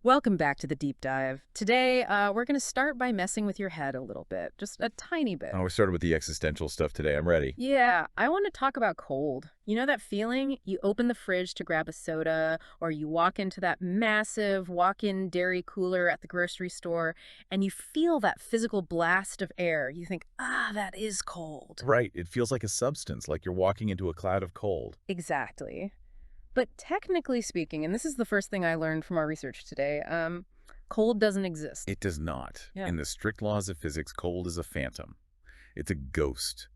Welcome back to the deep dive. Today, we're going to start by messing with your head a little bit, just a tiny bit. Oh, we started with the existential stuff today. I'm ready. Yeah, I want to talk about cold. You know that feeling? You open the fridge to grab a soda, or you walk into that massive walk-in dairy cooler at the grocery store, and you feel that physical blast of air. You think, that is cold. Right. It feels like a substance, like you're walking into a cloud of cold. Exactly. But technically speaking, and this is the first thing I learned from our research today, cold doesn't exist. It does not. Yeah. In the strict laws of physics, cold is a phantom. It's a ghost.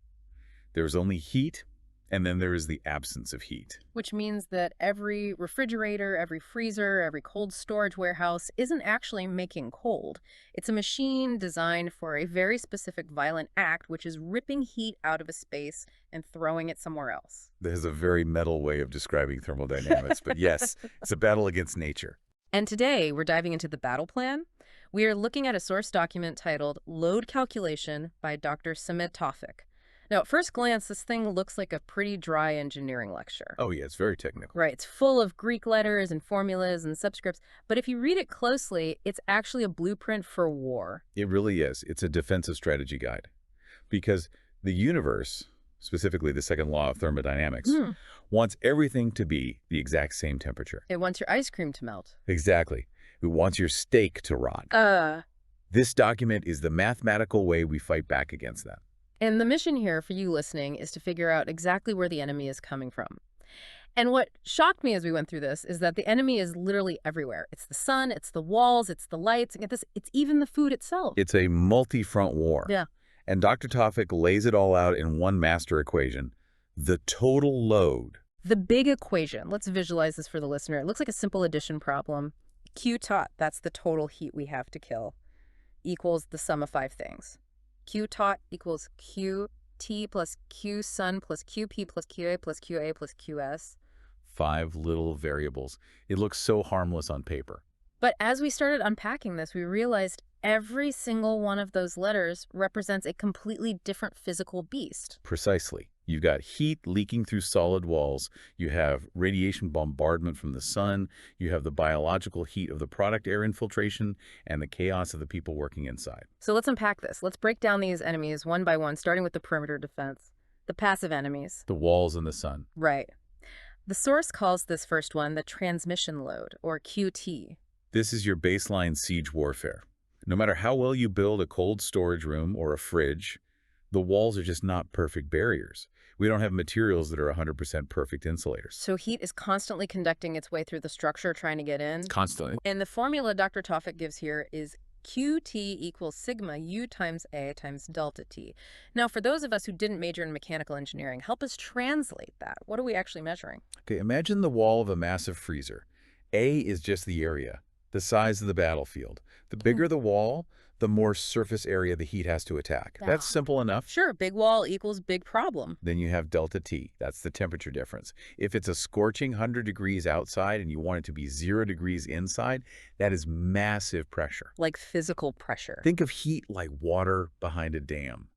There's only heat, and then there is the absence of heat. Which means that every refrigerator, every freezer, every cold storage warehouse isn't actually making cold. It's a machine designed for a very specific violent act, which is ripping heat out of a space and throwing it somewhere else. There's a very metal way of describing thermodynamics, but yes, it's a battle against nature. And today, we're diving into the battle plan. We are looking at a source document titled Load Calculation by Dr. Samit Tawfik. Now, at first glance, this thing looks like a pretty dry engineering lecture. Oh, yeah, it's very technical. Right, it's full of Greek letters and formulas and subscripts, but if you read it closely, it's actually a blueprint for war. It really is. It's a defensive strategy guide. Because the universe, specifically the second law of thermodynamics, wants everything to be the exact same temperature. It wants your ice cream to melt. Exactly. It wants your steak to rot. This document is the mathematical way we fight back against that. And the mission here for you listening is to figure out exactly where the enemy is coming from. And what shocked me as we went through this is that the enemy is literally everywhere. It's the sun, it's the walls, it's the lights, and get this, it's even the food itself. It's a multi-front war. Yeah. And Dr. Tawfik lays it all out in one master equation, the total load. The big equation. Let's visualize this for the listener. It looks like a simple addition problem. Q tot, that's the total heat we have to kill, equals the sum of 5 things. Q tot equals QT plus Q sun plus QP plus QA plus QA plus QS. 5 little variables. It looks so harmless on paper. But as we started unpacking this, we realized every single one of those letters represents a completely different physical beast. Precisely. You've got heat leaking through solid walls. You have radiation bombardment from the sun. You have the biological heat of the product air infiltration and the chaos of the people working inside. So let's unpack this. Let's break down these enemies one by one, starting with the perimeter defense. The passive enemies. The walls and the sun. Right. The source calls this first one the transmission load, or QT. This is your baseline siege warfare. No matter how well you build a cold storage room or a fridge, the walls are just not perfect barriers. We don't have materials that are 100% perfect insulators. So heat is constantly conducting its way through the structure trying to get in. Constantly. And the formula Dr. Tawfik gives here is QT equals sigma U times A times delta T. Now, for those of us who didn't major in mechanical engineering, help us translate that. What are we actually measuring? Okay, imagine the wall of a massive freezer. A is just the area, the size of the battlefield. The bigger the wall, the more surface area the heat has to attack. That's simple enough. Sure, big wall equals big problem. Then you have delta T. That's the temperature difference. If it's a scorching 100 degrees outside and you want it to be 0 degrees inside, that is massive pressure. Like physical pressure. Think of heat like water behind a dam.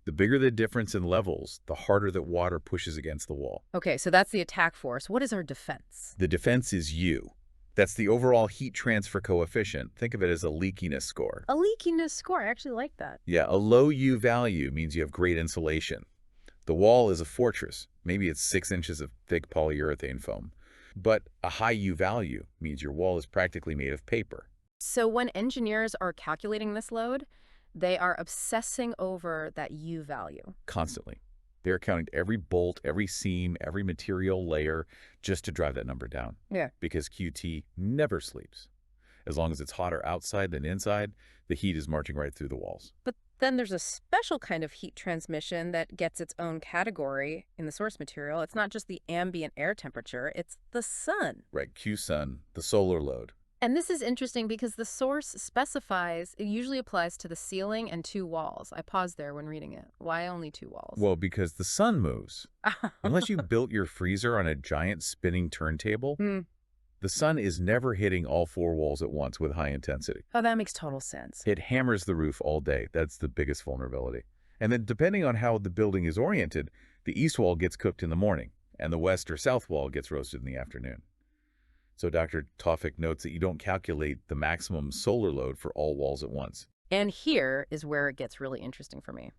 The bigger the difference in levels, the harder that water pushes against the wall. Okay, so that's the attack force. What is our defense? The defense is U. That's the overall heat transfer coefficient. Think of it as a leakiness score. A leakiness score. I actually like that. Yeah, a low U value means you have great insulation. The wall is a fortress. Maybe it's 6 inches of thick polyurethane foam. But a high U value means your wall is practically made of paper. So when engineers are calculating this load, they are obsessing over that U value. Constantly. They're counting every bolt, every seam, every material layer just to drive that number down. Yeah. Because QT never sleeps. As long as it's hotter outside than inside, the heat is marching right through the walls. But then there's a special kind of heat transmission that gets its own category in the source material. It's not just the ambient air temperature, it's the sun. Right, Q sun, the solar load. And this is interesting because the source specifies it usually applies to the ceiling and 2 walls. I paused there when reading it. Why only 2 walls? Well, because the sun moves. Unless you built your freezer on a giant spinning turntable, the sun is never hitting all 4 walls at once with high intensity. Oh, that makes total sense. It hammers the roof all day. That's the biggest vulnerability. And then depending on how the building is oriented, the east wall gets cooked in the morning, and the west or south wall gets roasted in the afternoon. So Dr. Tawfik notes that you don't calculate the maximum solar load for all walls at once. And here is where it gets really interesting for me.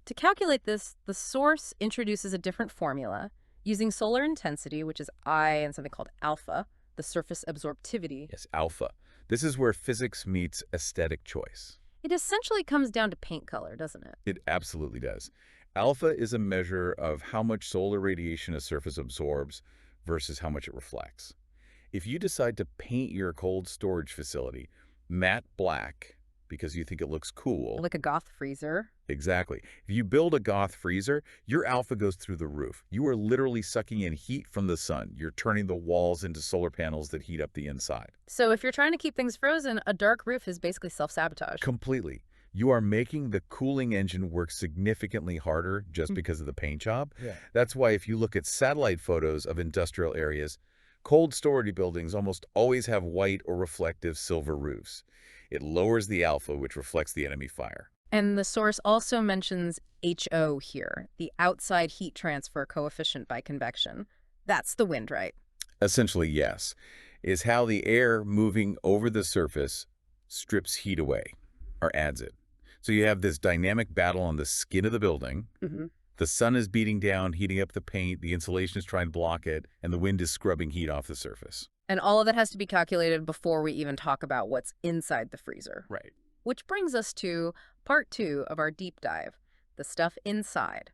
To calculate this, the source introduces a different formula using solar intensity, which is I, and something called alpha, the surface absorptivity. Yes, alpha. This is where physics meets aesthetic choice. It essentially comes down to paint color, doesn't it? It absolutely does. Alpha is a measure of how much solar radiation a surface absorbs versus how much it reflects. If you decide to paint your cold storage facility matte black because you think it looks cool. Like a goth freezer. Exactly. If you build a goth freezer, your alpha goes through the roof. You are literally sucking in heat from the sun. You're turning the walls into solar panels that heat up the inside. So if you're trying to keep things frozen, a dark roof is basically self-sabotage. Completely. You are making the cooling engine work significantly harder just because of the paint job. Yeah. That's why if you look at satellite photos of industrial areas, cold storage buildings almost always have white or reflective silver roofs. It lowers the alpha, which reflects the enemy fire. And the source also mentions HO here, the outside heat transfer coefficient by convection. That's the wind, right? Essentially, yes, is how the air moving over the surface strips heat away or adds it. So you have this dynamic battle on the skin of the building. The sun is beating down, heating up the paint, the insulation is trying to block it, and the wind is scrubbing heat off the surface. And all of that has to be calculated before we even talk about what's inside the freezer. Right. Which brings us to part 2 of our deep dive, the stuff inside,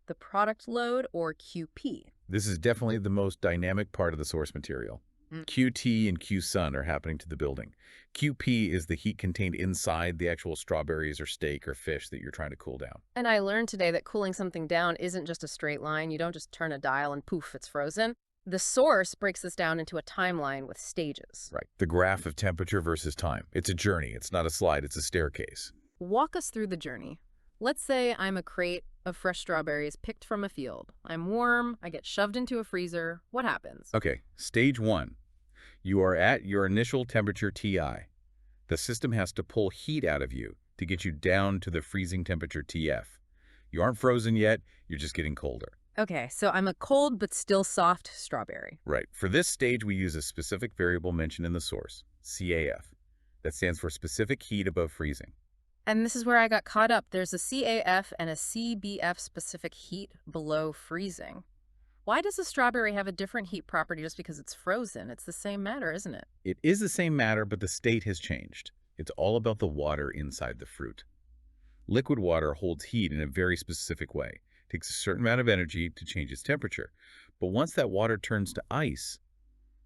the product load, or QP. This is definitely the most dynamic part of the source material. QT and QSun are happening to the building. QP is the heat contained inside the actual strawberries or steak or fish that you're trying to cool down. And I learned today that cooling something down isn't just a straight line. You don't just turn a dial and poof, it's frozen. The source breaks this down into a timeline with stages. Right. The graph of temperature versus time. It's a journey. It's not a slide. It's a staircase. Walk us through the journey. Let's say I'm a crate of fresh strawberries picked from a field. I'm warm. I get shoved into a freezer. What happens? Okay. Stage 1. You are at your initial temperature TI. The system has to pull heat out of you to get you down to the freezing temperature TF. You aren't frozen yet. You're just getting colder. Okay, so I'm a cold but still soft strawberry. Right. For this stage, we use a specific variable mentioned in the source, CAF. That stands for specific heat above freezing. And this is where I got caught up. There's a CAF and a CBF specific heat below freezing. Why does a strawberry have a different heat property just because it's frozen? It's the same matter, isn't it? It is the same matter, but the state has changed. It's all about the water inside the fruit. Liquid water holds heat in a very specific way. It takes a certain amount of energy to change its temperature. But once that water turns to ice,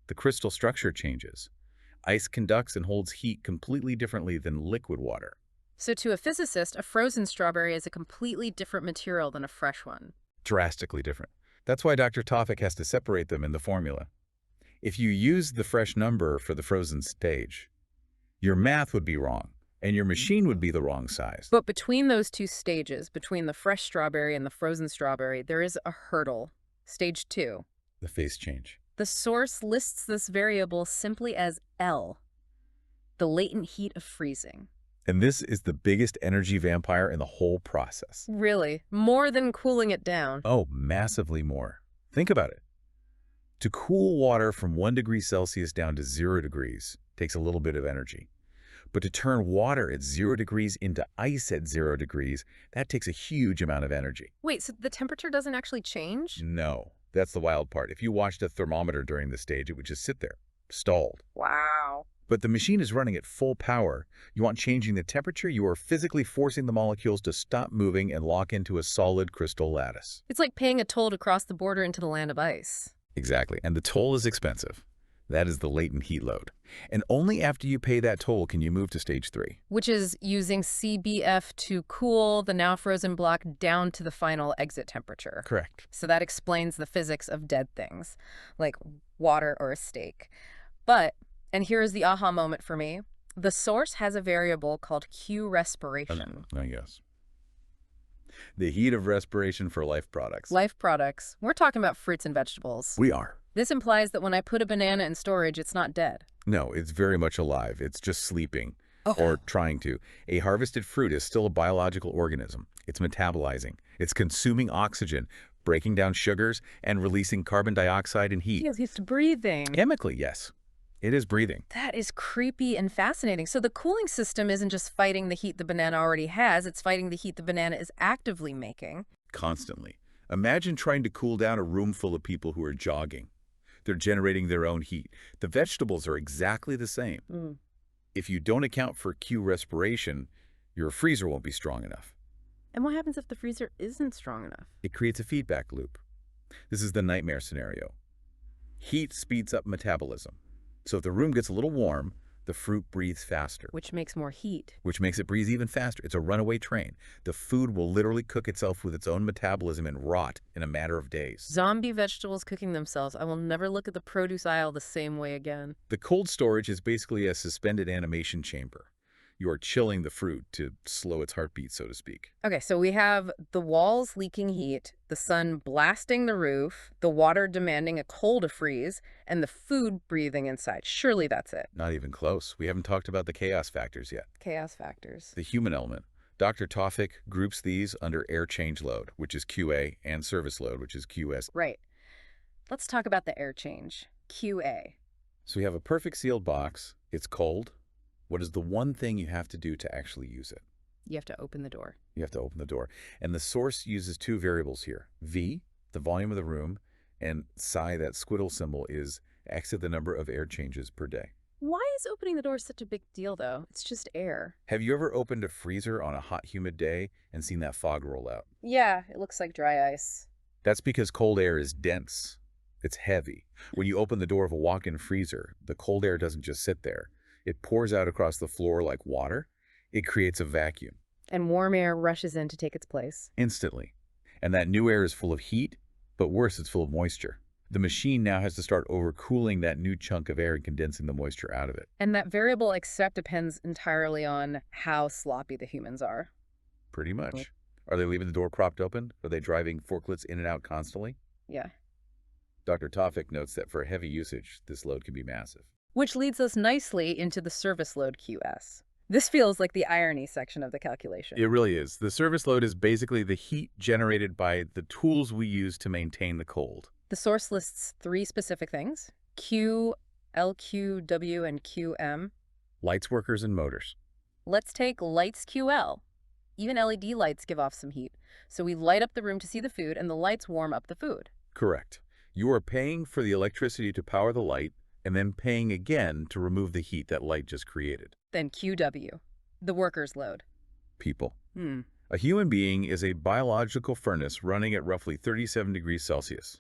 the crystal structure changes. Ice conducts and holds heat completely differently than liquid water. So to a physicist, a frozen strawberry is a completely different material than a fresh one. Drastically different. That's why Dr. Tawfik has to separate them in the formula. If you use the fresh number for the frozen stage, your math would be wrong, and your machine would be the wrong size. But between those two stages, between the fresh strawberry and the frozen strawberry, there is a hurdle. Stage 2. The phase change. The source lists this variable simply as L, the latent heat of freezing. And this is the biggest energy vampire in the whole process. Really? More than cooling it down? Oh, massively more. Think about it. To cool water from 1 degree Celsius down to 0 degrees takes a little bit of energy. But to turn water at 0 degrees into ice at 0 degrees, that takes a huge amount of energy. Wait, so the temperature doesn't actually change? No, that's the wild part. If you watched a thermometer during the stage, it would just sit there, stalled. Wow. But the machine is running at full power. You aren't changing the temperature, you are physically forcing the molecules to stop moving and lock into a solid crystal lattice. It's like paying a toll to cross the border into the land of ice. Exactly, and the toll is expensive. That is the latent heat load. And only after you pay that toll can you move to stage 3. Which is using CBF to cool the now frozen block down to the final exit temperature. Correct. So that explains the physics of dead things, like water or a steak. But, and here is the aha moment for me, the source has a variable called Q respiration. Yes. The heat of respiration for life products. Life products. We're talking about fruits and vegetables. We are. This implies that when I put a banana in storage, it's not dead. No, it's very much alive. It's just sleeping. Oh. Or trying to. A harvested fruit is still a biological organism. It's metabolizing. It's consuming oxygen, breaking down sugars and releasing carbon dioxide and heat. Feels he's breathing. Chemically, yes. It is breathing. That is creepy and fascinating. So the cooling system isn't just fighting the heat the banana already has, it's fighting the heat the banana is actively making. Constantly. Imagine trying to cool down a room full of people who are jogging. They're generating their own heat. The vegetables are exactly the same. If you don't account for Q respiration, your freezer won't be strong enough. And what happens if the freezer isn't strong enough? It creates a feedback loop. This is the nightmare scenario. Heat speeds up metabolism. So if the room gets a little warm, the fruit breathes faster, Which makes more heat. which makes it breathe even faster. It's a runaway train. The food will literally cook itself with its own metabolism and rot in a matter of days. Zombie vegetables cooking themselves. I will never look at the produce aisle the same way again. The cold storage is basically a suspended animation chamber. You are chilling the fruit to slow its heartbeat, so to speak. Okay, so we have the walls leaking heat, the sun blasting the roof, the water demanding a coal to freeze, and the food breathing inside. Surely that's it. Not even close. We haven't talked about the chaos factors yet. Chaos factors. The human element. Dr. Tawfik groups these under air change load, which is QA, and service load, which is QS. Right. Let's talk about the air change. QA. So we have a perfect sealed box. It's cold. What is the one thing you have to do to actually use it? You have to open the door. You have to open the door. And the source uses two variables here. V, the volume of the room, and psi, that squiddle symbol, is exit the number of air changes per day. Why is opening the door such a big deal, though? It's just air. Have you ever opened a freezer on a hot, humid day and seen that fog roll out? Yeah, it looks like dry ice. That's because cold air is dense. It's heavy. When you open the door of a walk-in freezer, the cold air doesn't just sit there. It pours out across the floor like water. It creates a vacuum. And warm air rushes in to take its place. Instantly. And that new air is full of heat, but worse, it's full of moisture. The machine now has to start overcooling that new chunk of air and condensing the moisture out of it. And that variable except depends entirely on how sloppy the humans are. Pretty much. Are they leaving the door propped open? Are they driving forklifts in and out constantly? Yeah. Dr. Tawfik notes that for heavy usage, this load can be massive. Which leads us nicely into the service load QS. This feels like the irony section of the calculation. It really is. The service load is basically the heat generated by the tools we use to maintain the cold. The source lists 3 specific things: Q, LQ, W, and QM. Lights, workers, and motors. Let's take lights QL. Even LED lights give off some heat. So we light up the room to see the food, and the lights warm up the food. Correct. You are paying for the electricity to power the light, and then paying again to remove the heat that light just created. Then QW, the worker's load. People. A human being is a biological furnace running at roughly 37 degrees Celsius.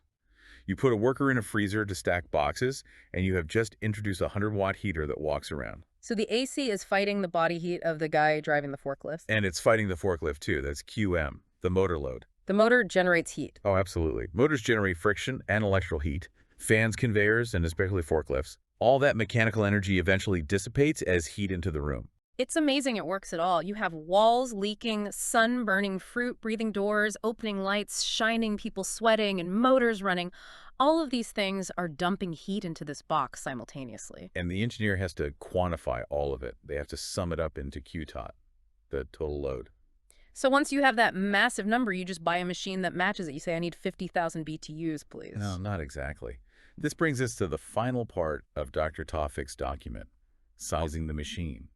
You put a worker in a freezer to stack boxes, and you have just introduced a 100-watt heater that walks around. So the AC is fighting the body heat of the guy driving the forklift. And it's fighting the forklift too. That's QM, the motor load. The motor generates heat. Oh, absolutely. Motors generate friction and electrical heat. Fans, conveyors, and especially forklifts. All that mechanical energy eventually dissipates as heat into the room. It's amazing it works at all. You have walls leaking, sun burning, fruit breathing doors, opening lights, shining, people sweating, and motors running. All of these things are dumping heat into this box simultaneously. And the engineer has to quantify all of it. They have to sum it up into QTOT, the total load. So once you have that massive number, you just buy a machine that matches it. You say, I need 50,000 BTUs, please. No, not exactly. This brings us to the final part of Dr. Tawfik's document, sizing the machine,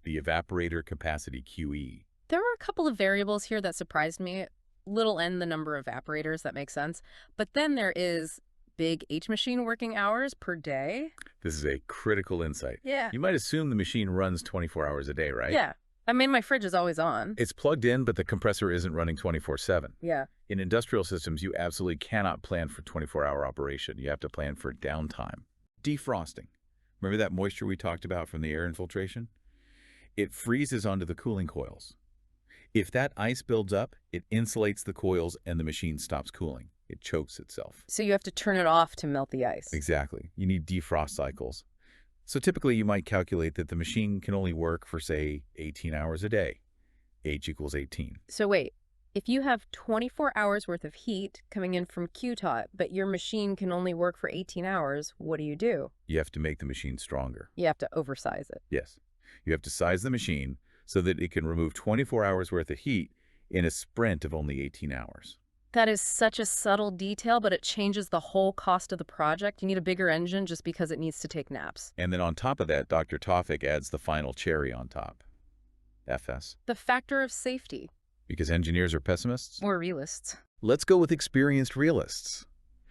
the evaporator capacity QE. There are a couple of variables here that surprised me. Little n, the number of evaporators, that makes sense. But then there is big H machine working hours per day. This is a critical insight. Yeah. You might assume the machine runs 24 hours a day, right? Yeah. I mean, my fridge is always on. It's plugged in, but the compressor isn't running 24/7. Yeah. In industrial systems, you absolutely cannot plan for 24-hour operation. You have to plan for downtime. Defrosting. Remember that moisture we talked about from the air infiltration? It freezes onto the cooling coils. If that ice builds up, it insulates the coils and the machine stops cooling. It chokes itself. So you have to turn it off to melt the ice. Exactly. You need defrost cycles. So typically you might calculate that the machine can only work for, say, 18 hours a day. H equals 18. So wait, if you have 24 hours worth of heat coming in from QTOT, but your machine can only work for 18 hours, what do? You have to make the machine stronger. You have to oversize it. Yes. You have to size the machine so that it can remove 24 hours worth of heat in a sprint of only 18 hours. That is such a subtle detail, but it changes the whole cost of the project. You need a bigger engine just because it needs to take naps. And then on top of that, Dr. Tawfik adds the final cherry on top. FS. The factor of safety. Because engineers are pessimists? Or realists. Let's go with experienced realists.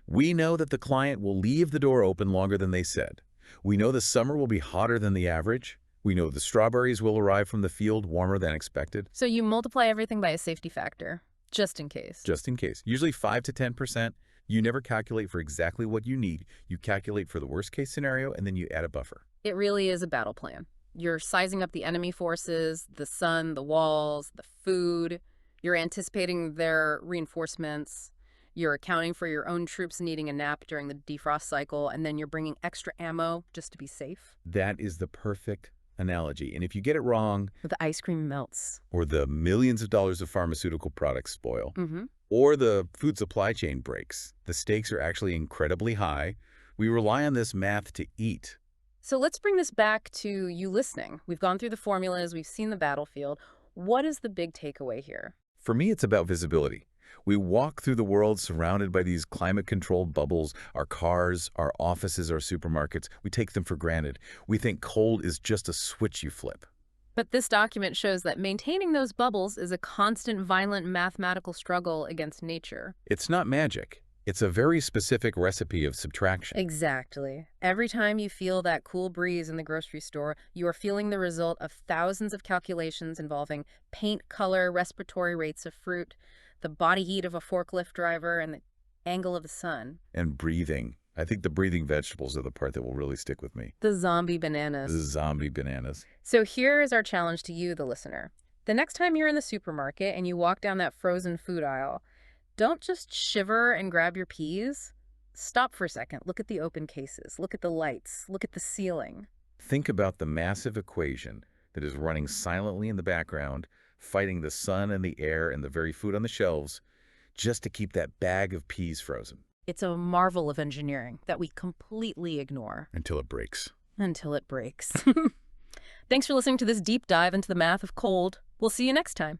We know that the client will leave the door open longer than they said. We know the summer will be hotter than the average. We know the strawberries will arrive from the field warmer than expected. So you multiply everything by a safety factor, just in case. Just in case. Usually 5 to 10%. You never calculate for exactly what you need. You calculate for the worst case scenario, and then you add a buffer. It really is a battle plan. You're sizing up the enemy forces, the sun, the walls, the food. You're anticipating their reinforcements. You're accounting for your own troops needing a nap during the defrost cycle, and then you're bringing extra ammo just to be safe. That is the perfect analogy. And if you get it wrong, The ice cream melts. or the millions of dollars of pharmaceutical products spoil, Mm-hmm. or the food supply chain breaks, the stakes are actually incredibly high. We rely on this math to eat. So let's bring this back to you listening. We've gone through the formulas. We've seen the battlefield. What is the big takeaway here? For me, it's about visibility. We walk through the world surrounded by these climate-controlled bubbles, our cars, our offices, our supermarkets. We take them for granted. We think cold is just a switch you flip. But this document shows that maintaining those bubbles is a constant, violent mathematical struggle against nature. It's not magic. It's a very specific recipe of subtraction. Exactly. Every time you feel that cool breeze in the grocery store, you are feeling the result of thousands of calculations involving paint color, respiratory rates of fruit, the body heat of a forklift driver, and the angle of the sun. And breathing. I think the breathing vegetables are the part that will really stick with me. The zombie bananas. The zombie bananas. So here is our challenge to you, the listener. The next time you're in the supermarket and you walk down that frozen food aisle, don't just shiver and grab your peas. Stop for a second. Look at the open cases. Look at the lights. Look at the ceiling. Think about the massive equation that is running silently in the background, fighting the sun and the air and the very food on the shelves, just to keep that bag of peas frozen. It's a marvel of engineering that we completely ignore. Until it breaks. Until it breaks. Thanks for listening to this deep dive into the math of cold. We'll see you next time.